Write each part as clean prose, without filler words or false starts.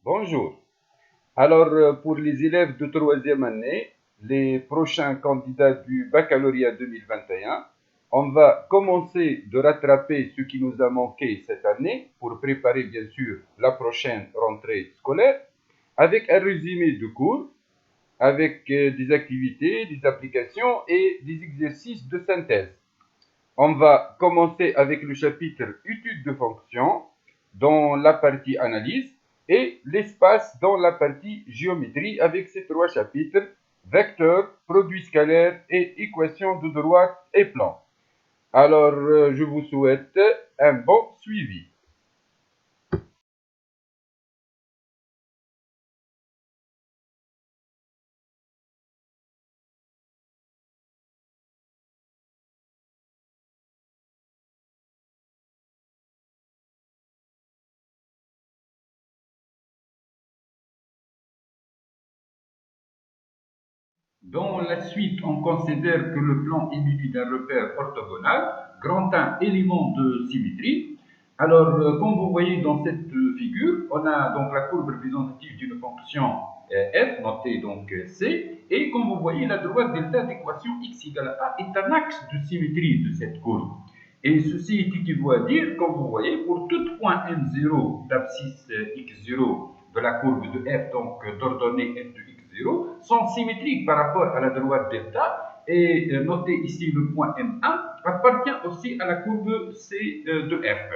Bonjour. Alors, pour les élèves de troisième année, les prochains candidats du baccalauréat 2021, on va commencer de rattraper ce qui nous a manqué cette année pour préparer bien sûr la prochaine rentrée scolaire avec un résumé de cours, avec des activités, des applications et des exercices de synthèse. On va commencer avec le chapitre études de fonctions dans la partie analyse et l'espace dans la partie géométrie avec ces trois chapitres vecteurs, produits scalaires et équations de droite et plan. Alors, je vous souhaite un bon suivi. Dans la suite, on considère que le plan est muni d'un repère orthogonal, grand 1 élément de symétrie. Alors, comme vous voyez dans cette figure, on a donc la courbe représentative d'une fonction f, notée donc c, et comme vous voyez, la droite delta d'équation x égale à a est un axe de symétrie de cette courbe. Et ceci équivaut à dire, comme vous voyez, pour tout point m0 d'abscisse x0 de la courbe de f, donc d'ordonnée f de x0, sont symétriques par rapport à la droite delta. Et notez ici le point M1 appartient aussi à la courbe C de f.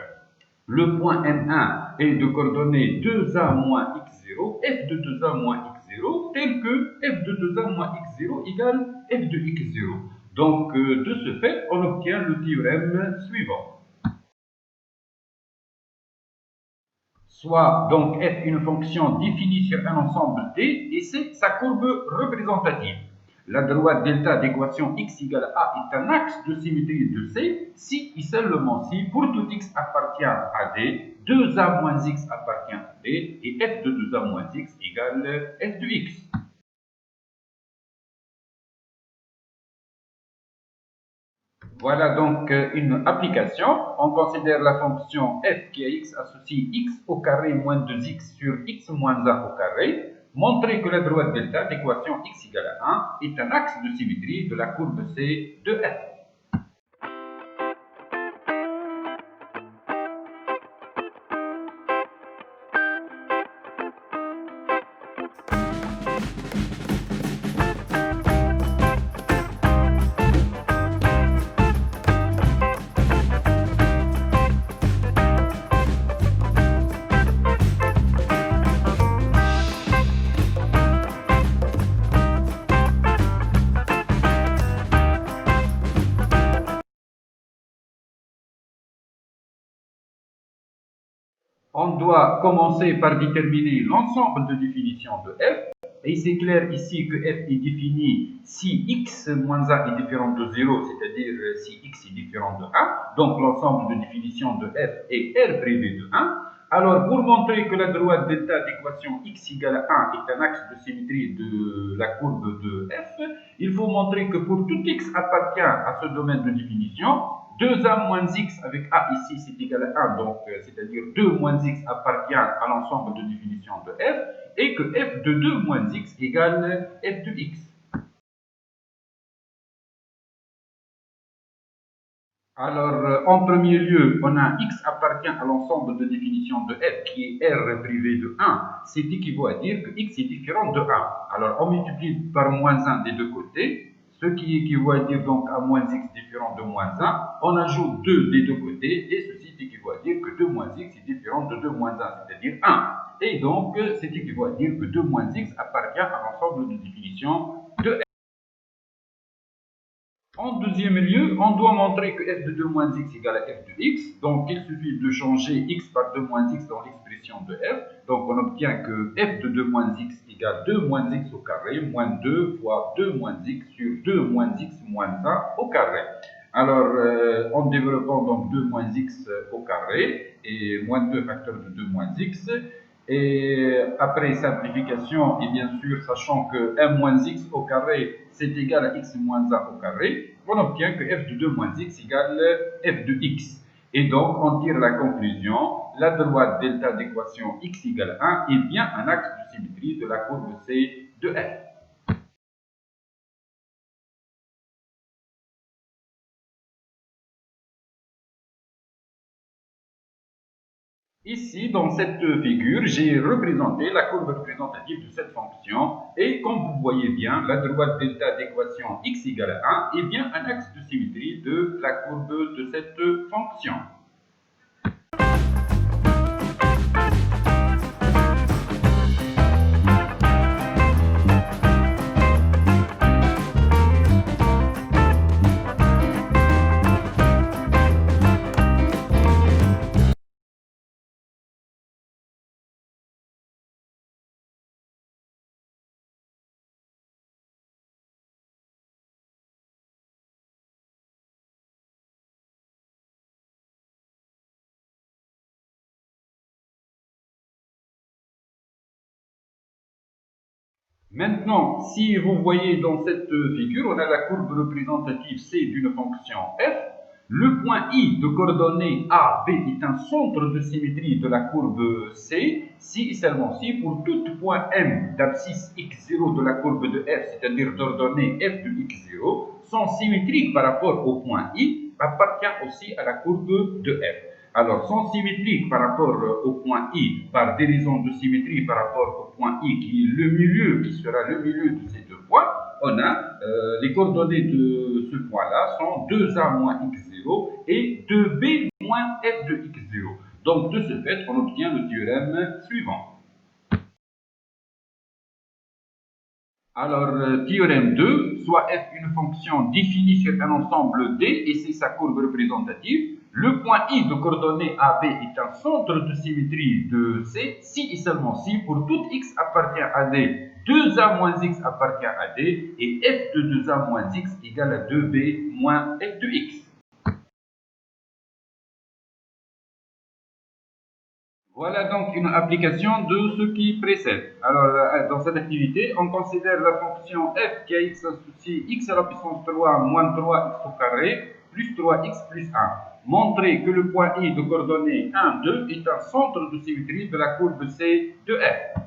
Le point M1 est de coordonnées 2a moins x0, f de 2a moins x0, tel que f de 2a moins x0 égale f de x0. Donc, de ce fait, on obtient le théorème suivant. Soit donc f une fonction définie sur un ensemble D et c'est sa courbe représentative. La droite delta d'équation x égale à a est un axe de symétrie de C si et seulement si pour tout x appartient à D, 2a moins x appartient à D et f de 2a moins x égale f de x. Voilà donc une application. On considère la fonction f qui a x associe x au carré moins 2x sur x moins 1 au carré. Montrer que la droite delta d'équation x égale à 1 est un axe de symétrie de la courbe C de f. On doit commencer par déterminer l'ensemble de définitions de f. Et c'est clair ici que f est défini si x moins 1 est différent de 0, c'est-à-dire si x est différent de 1. Donc l'ensemble de définitions de f est R privé de 1. Alors pour montrer que la droite delta d'équation x égale à 1 est un axe de symétrie de la courbe de f, il faut montrer que pour tout x appartient à ce domaine de définition, 2a moins x avec a ici c'est égal à 1, donc c'est-à-dire 2 moins x appartient à l'ensemble de définition de f, et que f de 2 moins x égale f de x. Alors, en premier lieu, on a x appartient à l'ensemble de définition de f qui est r privé de 1. C'est équivaut à dire que x est différent de 1. Alors, on multiplie par moins 1 des deux côtés, ce qui équivaut à dire donc à moins x différent de moins 1. On ajoute 2 des deux côtés et ceci équivaut à dire que 2 moins x est différent de 2 moins 1, c'est-à-dire 1. Et donc, c'est équivaut à dire que 2 moins x appartient à l'ensemble de définition de f. En deuxième lieu, on doit montrer que f de 2 moins x égale à f de x. Donc, il suffit de changer x par 2 moins x dans l'expression de f. Donc, on obtient que f de 2 moins x égale 2 moins x au carré, moins 2 fois 2 moins x sur 2 moins x moins 1 au carré. Alors, en développant donc 2 moins x au carré et moins 2 facteur de 2 moins x, et après simplification, et bien sûr, sachant que 1 moins x au carré, c'est égal à x moins 1 au carré, on obtient que f de 2 moins x égale f de x. Et donc, on tire la conclusion, la droite delta d'équation x égale 1 est bien un axe de symétrie de la courbe C de F. Ici, dans cette figure, j'ai représenté la courbe représentative de cette fonction et comme vous voyez bien, la droite delta d'équation x égale 1 est bien un axe de symétrie de la courbe de cette fonction. Maintenant, si vous voyez dans cette figure, on a la courbe représentative C d'une fonction f. Le point I de coordonnées A, B est un centre de symétrie de la courbe C, si et seulement si pour tout point M d'abscisse x0 de la courbe de f, c'est-à-dire d'ordonnées f de x0, sont symétriques par rapport au point I, appartient aussi à la courbe de f. Alors, sont symétriques par rapport au point I par dérision de symétrie par rapport au point I qui est le milieu, qui sera le milieu de ces deux points. On a les coordonnées de ce point-là sont 2A moins x0 et 2B moins f de x0. Donc, de ce fait, on obtient le théorème suivant. Alors, théorème 2, soit f une fonction définie sur un ensemble D et c'est sa courbe représentative. Le point I de coordonnées AB est un centre de symétrie de C si et seulement si pour tout x appartient à D, 2A moins x appartient à D et f de 2A moins x égale à 2B moins f de x. Voilà donc une application de ce qui précède. Alors, dans cette activité, on considère la fonction f qui a x associé x à la puissance 3 moins 3x au carré plus 3x plus 1. Montrer que le point I de coordonnées 1, 2 est un centre de symétrie de la courbe C de f.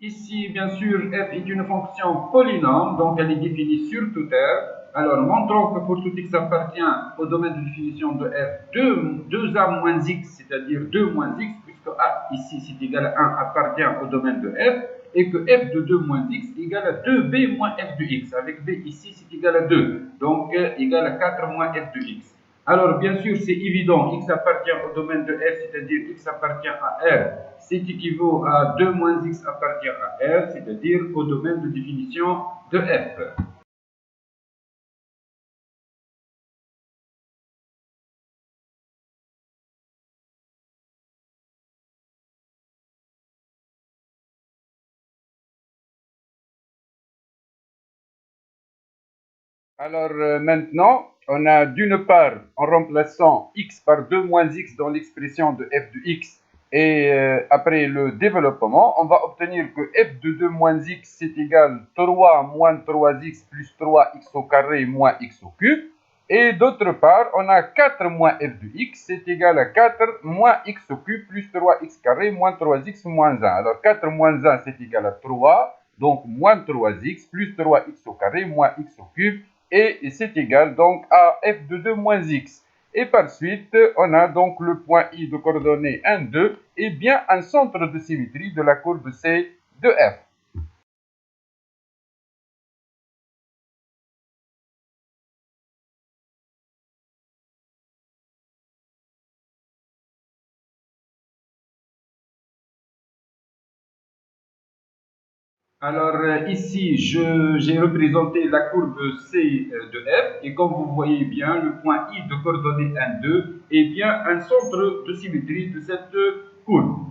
Ici, bien sûr, f est une fonction polynôme, donc elle est définie sur toute R. Alors, montrons que pour tout x appartient au domaine de définition de f 2a moins x, c'est-à-dire 2 moins x, puisque a ici c'est égal à 1 appartient au domaine de f, et que f de 2 moins x égale à 2b moins f de x. Avec b ici c'est égal à 2, donc égal à 4 moins f de x. Alors, bien sûr, c'est évident, x appartient au domaine de f, c'est-à-dire x appartient à R. C'est équivaut à 2 moins x appartient à R, c'est-à-dire au domaine de définition de f. Alors maintenant, on a d'une part, en remplaçant x par 2 moins x dans l'expression de f de x, et après le développement, on va obtenir que f de 2 moins x c'est égal 3 moins 3x plus 3x au carré moins x au cube. Et d'autre part, on a 4 moins f de x c'est égal à 4 moins x au cube plus 3x carré moins 3x moins 1. Alors 4 moins 1 c'est égal à 3, donc moins 3x plus 3x au carré moins x au cube et c'est égal donc à f de 2 moins x. Et par suite, on a donc le point I de coordonnées 1, 2 est bien un centre de symétrie de la courbe C de f. Alors ici, j'ai représenté la courbe C de F et comme vous voyez bien, le point I de coordonnée 1, 2 est bien un centre de symétrie de cette courbe.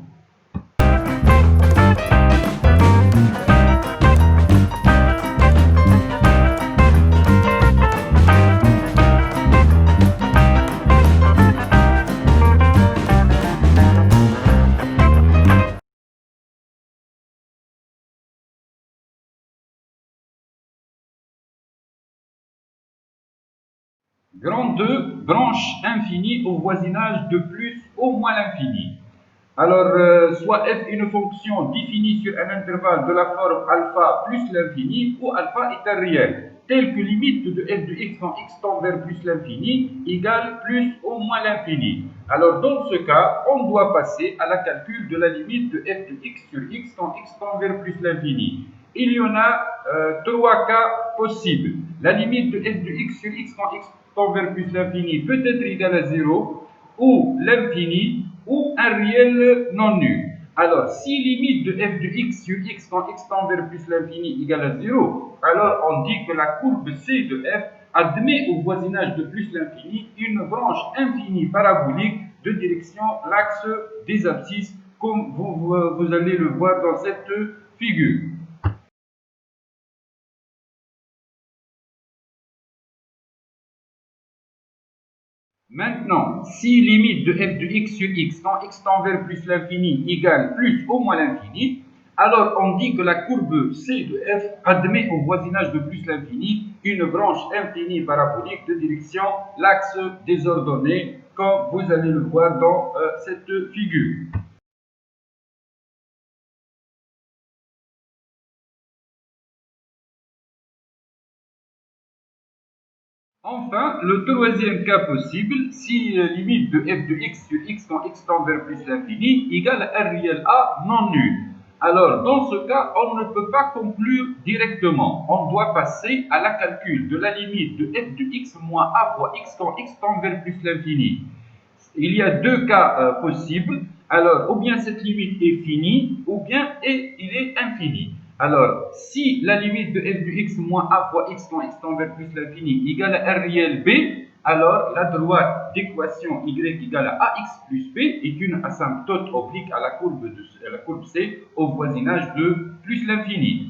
Grand 2, branche infinie au voisinage de plus ou moins l'infini. Alors, soit f une fonction définie sur un intervalle de la forme alpha plus l'infini ou alpha est un réel, tel que limite de f de x quand x tend vers plus l'infini égale plus ou moins l'infini. Alors, dans ce cas, on doit passer à la calcul de la limite de f de x sur x quand x tend vers plus l'infini. Il y en a trois cas possibles. La limite de f de x sur x quand x tend vers plus l'infini peut être égale à 0 ou l'infini ou un réel non nul. Alors, si limite de f de x sur x quand x tend vers plus l'infini égale à 0, alors on dit que la courbe C de f admet au voisinage de plus l'infini une branche infinie parabolique de direction l'axe des abscisses, comme vous allez le voir dans cette figure. Maintenant, si limite de f de x sur x quand x tend vers plus l'infini égale plus ou moins l'infini, alors on dit que la courbe C de f admet au voisinage de plus l'infini une branche infinie parabolique de direction l'axe des ordonnées, comme vous allez le voir dans cette figure. Enfin, le troisième cas possible, si limite de f de x sur x quand x tend vers plus l'infini égale un réel a non nul. Alors, dans ce cas, on ne peut pas conclure directement. On doit passer à la calcul de la limite de f de x moins a fois x quand x tend vers plus l'infini. Il y a deux cas possibles. Alors, ou bien cette limite est finie, ou bien il est infini. Alors, si la limite de f de x moins a fois x quand x tend vers plus l'infini égale à un réel b, alors la droite d'équation y égale à ax plus b est une asymptote oblique à la courbe C au voisinage de plus l'infini.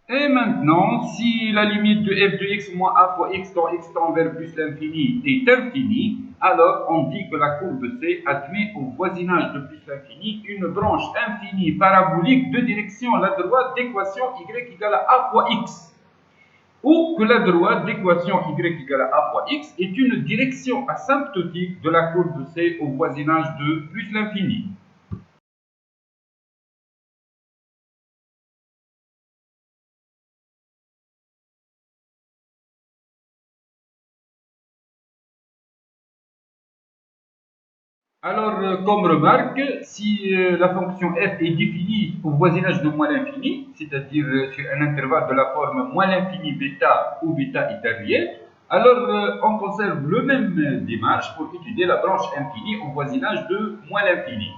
Et maintenant, si la limite de f de x moins a fois x quand x tend vers plus l'infini est infinie, alors on dit que la courbe C admet au voisinage de plus l'infini une branche infinie parabolique de direction à la droite d'équation y égale à a fois x. Ou que la droite d'équation y égale à a fois x est une direction asymptotique de la courbe C au voisinage de plus l'infini. Alors, comme remarque, si la fonction f est définie au voisinage de moins l'infini, c'est-à-dire sur un intervalle de la forme moins l'infini bêta où bêta est un réel, alors on conserve le même démarche pour étudier la branche infinie au voisinage de moins l'infini.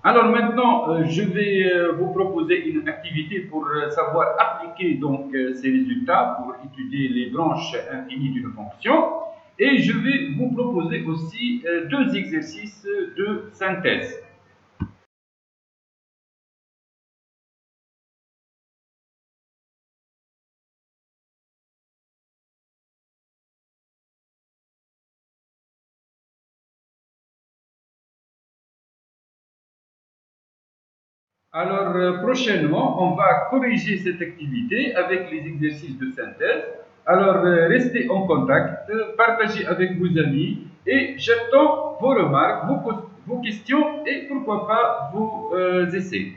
Alors maintenant, je vais vous proposer une activité pour savoir appliquer donc ces résultats pour étudier les branches infinies d'une fonction. Et je vais vous proposer aussi deux exercices de synthèse. Alors, prochainement, on va corriger cette activité avec les exercices de synthèse. Alors, restez en contact, partagez avec vos amis et j'attends vos remarques, vos questions et pourquoi pas vos essais.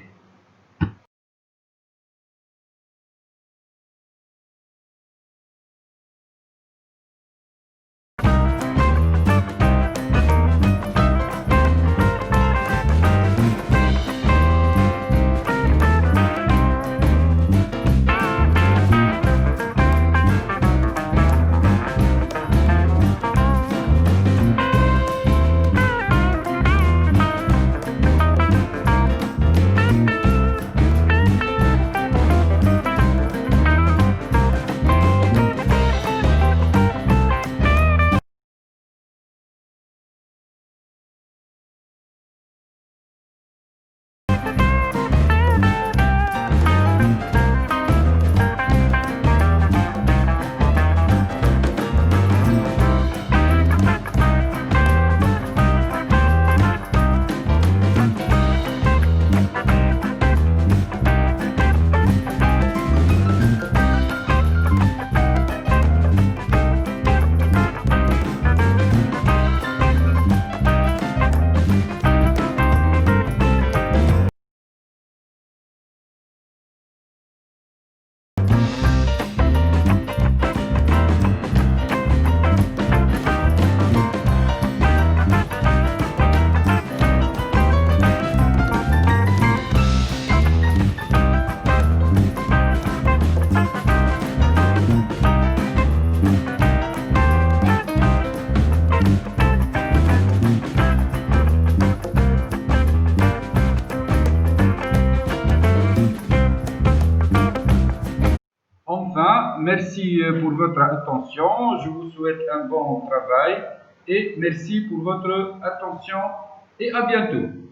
Enfin, merci pour votre attention. Je vous souhaite un bon travail et merci pour votre attention et à bientôt.